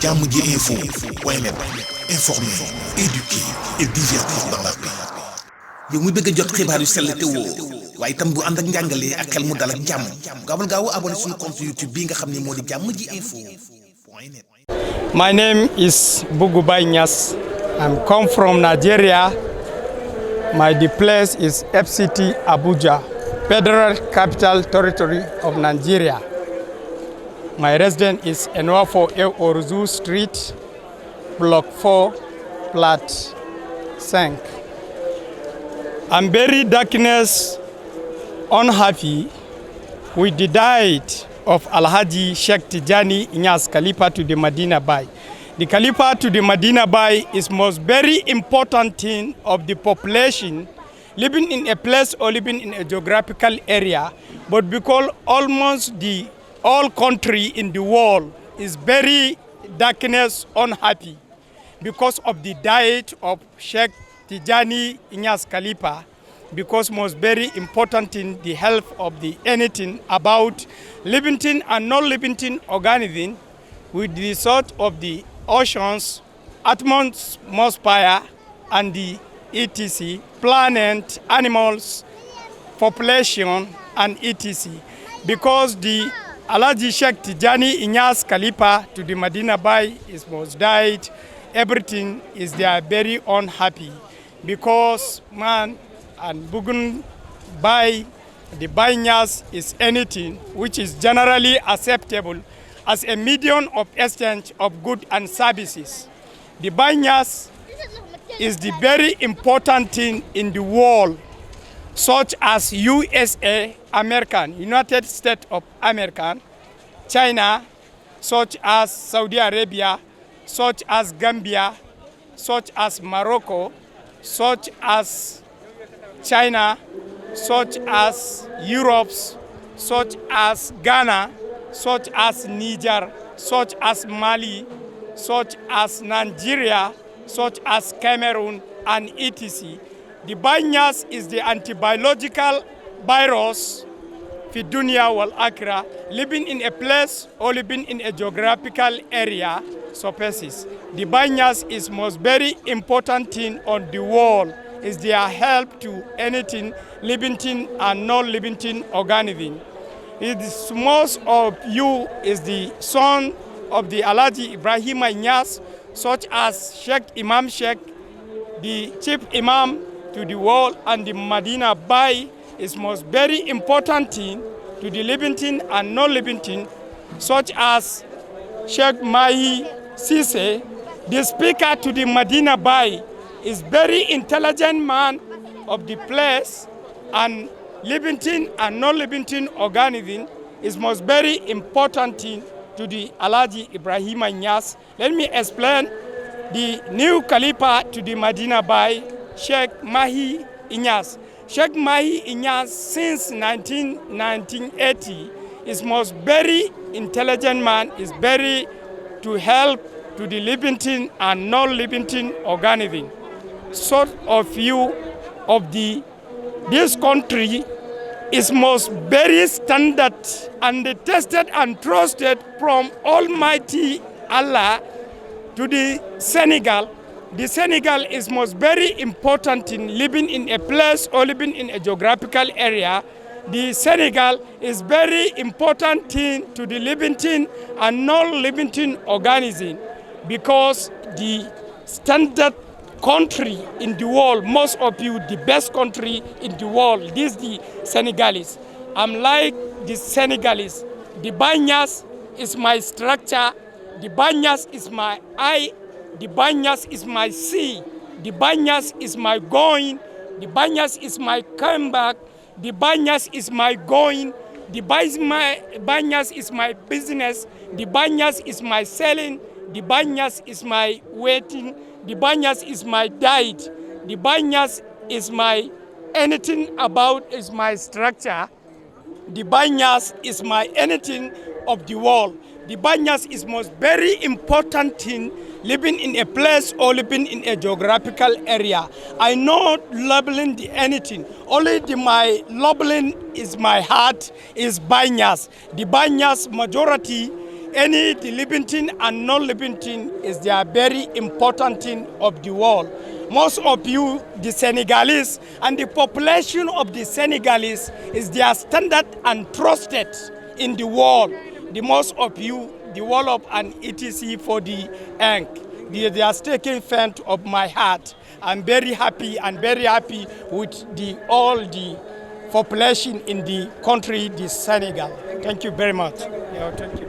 Jammji Info .net informer, éduquer et divertir dans la paix. yow muy bëgg a jot xibaar yu sell te woo waaye itam bu ànd ak njàngalee ak xel mu dal ak jàmm gaawal gaaw abonné suñu compte YouTube bi nga xam ne moo di Jammji Info .net. My name is Bugubai Nyas. I'm come from Nigeria. My place is FCT Abuja, Federal Capital Territory of Nigeria. My residence is Enwafo Oruzu Street, Block 4, Flat 5. I'm very darkness unhappy with the death of Alhaji Sheikh Tijani Inyas Khalifa to the Medina Bay. The Khalifa to the Medina Bay is most very important thing of the population living in a place or living in a geographical area, but because almost the all country in the world is very darkness unhappy because of the death of Sheikh Tijani Inyas Khalifa, because most very important in the health of the anything about living thing and non-living organism with the sort of the oceans, atmosphere, and the etc. planet, animals, population, and etc. Because the Alhaji Sheikh Tijani Inyas Khalifa to the Medina Bay is most died, everything is there very unhappy because man and Bugun Bay, the Banyas is anything which is generally acceptable as a medium of exchange of goods and services. The Banyas is the very important thing in the world, such as USA, United States of America, China, such as Saudi Arabia, such as Gambia, such as Morocco, such as China, such as Europe, such as Ghana, such as Niger, such as Mali, such as Nigeria, such as Cameroon, and etc. The Banyas is the antibiological virus for dunya wal akhirah, living in a place or living in a geographical area surfaces. The Banyas is most very important thing on the world, is their help to anything living thing and non-living thing organism. It is most of you is the son of the Alhaji Ibrahim Inyas, such as Sheikh Imam Sheikh, the chief imam to the world, and the Medina Bay is most very important thing to the living thing and non-living thing, such as Sheikh Mahi Sise, the speaker to the Medina Bay, is very intelligent man of the place, and living thing and non-living thing organism is most very important thing to the Alhaji Ibrahim Inyas. Let me explain the new Khalifa to the Medina Bay, Sheikh Mahi Inyas. Sheikh Mahi Inyas since 1980 is most very intelligent man, is very to help to the living thing and non-living thing organism. Sort of view of this country is most very standard and tested and trusted from Almighty Allah to the Senegal. The Senegal is most very important in living in a place or living in a geographical area. The Senegal is very important thing to the living thing and non-living thing organism, because the standard country in the world, most of you, the best country in the world, this is the Senegalese. I'm like the Senegalese. The Banyas is my structure, the Banyas is my eye, the Banyas is my sea, the Banyas is my going, the Banyas is my comeback, the Banyas is my going, the Banyas is my business, the Banyas is my selling, the Banyas is my waiting, the Banyas is my diet, the Banyas is my anything about is my structure, the Banyas is my anything of the world. The Banyas is most very important thing living in a place or living in a geographical area. I not labeling the anything. Only my labeling is my heart is Banyas. The Banyas majority any the living thing and non-living thing is their very important thing of the world. Most of you, the Senegalese, and the population of the Senegalese is their standard and trusted in the world. The most of you, the wall of an etc. for the ink. They are taking fans of my heart. I'm very happy with all the population in the country, the Senegal. Thank you very much. Yeah, thank you.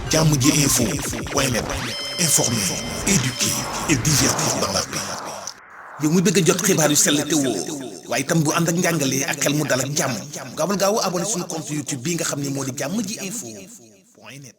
Jamoji info point net, informer, éduquer et divertir dans la paix. yow mu bëgg a jot xibaar yu sell te woo waaye itam bu ànd ak njàngalee ak xel mu dal ak jàmm gaawal gaaw abonné suñu compte YouTube bi nga xam ne moo di Jamoji info point net.